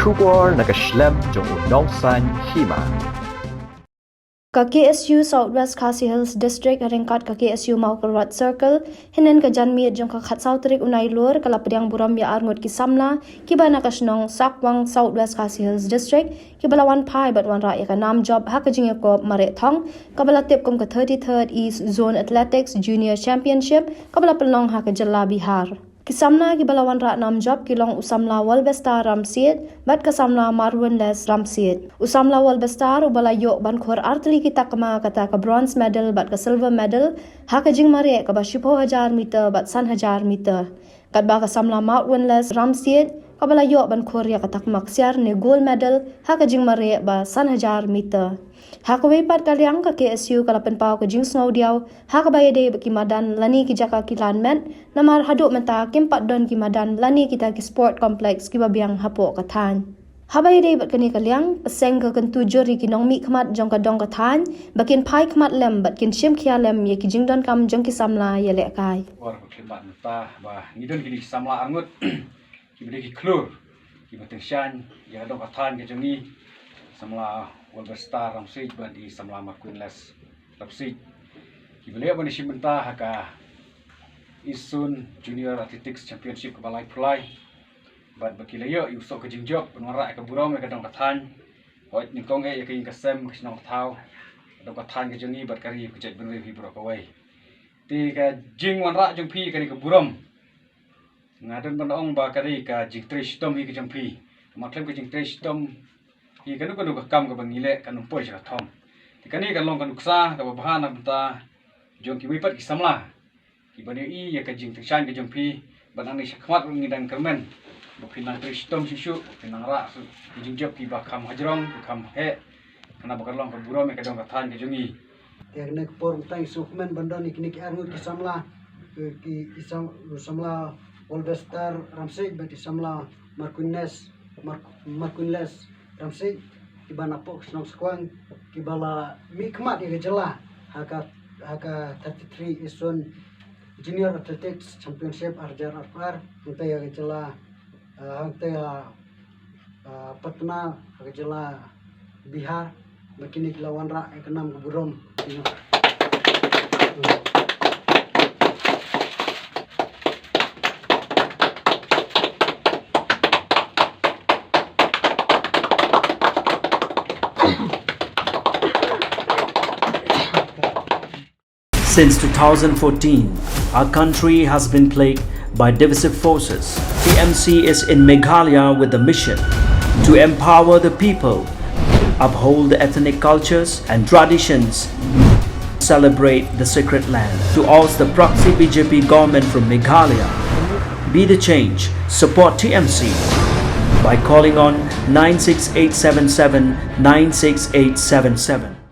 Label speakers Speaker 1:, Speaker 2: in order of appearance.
Speaker 1: Shubor nakaslem jong unongsan hima.
Speaker 2: Ka KSU Southwest Khasi Hills District haringkat ka KSU Maukalwat Circle hinen ka janmi jong ka khatsau trik unai lur kala pediang buram ya arngut ki samla ki bana ka snong Sakwang Southwest Khasi Hills District ki balawan pai bat wan ra ya ka nam job ha ka jing ko mare thong ka bala tip kom ka 33rd East Zone Athletics Junior Championship ka bala pelong ha ka Jalla Bihar. Kisamna ki balawan ra nam job kilong usamla Walbestar Ramsiet bat kasamla Marwin Les Ramsiet. Usamla Walbestar ubala yok ban khor artli kita kama kata ka bronze medal bat ka silver medal ha ka jing mare ka ba 10,000 meter bat 1,000 meter. Kat ba kasamla Marwin Les Ramsiet ka bala yok ban khor ya kata maksiar ne gold medal ha ka jing mare ba 1,000 meter. Ha ka wepat kaliang ka KSU kala penpau ka jing snow diaw ha ka bayade baki madan lani ki jaka kilan men namar haduk menta kimpat don ki madan lani kita ki sport complex ki babiang hapo ka than. Ha bayade bat kani kaliang paseng ka kentu jori ki nong mi khmat jong ka dong ka than bakin pai khmat lem bat kin shim khia lem ye ki jing don kam jong ki samla ye le kai.
Speaker 3: Or ko khmat menta ba ngidon ki samla angut ki bede ki klur ki bateng shan ya dong ka than ke jongi samla Walbestar Ramsey di samla Marwin Les Ramsey ki bele ba ni simenta haka Isun Junior Athletics Championship ke balai pulai bat bakilayo usok ke jingjok penwara ke buram ke dong kathan hoit ni kong e ke kasem ke snong thau dong kathan ke jongi bat kari ke jet benri bro ka wai ti ka jing wanra jong pi ke ke buram ngaden bandong ba kari ka jing trish tom hi ke jong pi maklem ke jing trish tom hi kanu kanu kam ka bangile kanu poi sa thom ti kani kan long kanu ksa ka bahana benta jong ki wipat ki samla ki bani i ya ka jing tshan ke jong pi banang ni sakmat ngi dan kermen bu pinang kristom sisu pinang ra su jing job ki ba kham hajrong kham he kana bakar long ka buro me ka dong ka than ke jongi
Speaker 4: teknik por tang sukmen bandon iknik arngut ki samla ki samla Walbestar Ramsey beti samla Marwin Ramsey kibana pok snong skwang kibala mikmat ye jela haka 33 ison Junior Athletics Championship arjar arpar unta ye jela hangta Patna haka jela Bihar bakini lawan ra kenam keburom.
Speaker 5: Since 2014, our country has been plagued by divisive forces. TMC is in Meghalaya with the mission to empower the people, uphold the ethnic cultures and traditions, celebrate the sacred land. To oust the proxy BJP government from Meghalaya, be the change, support TMC by calling on 96877 96877.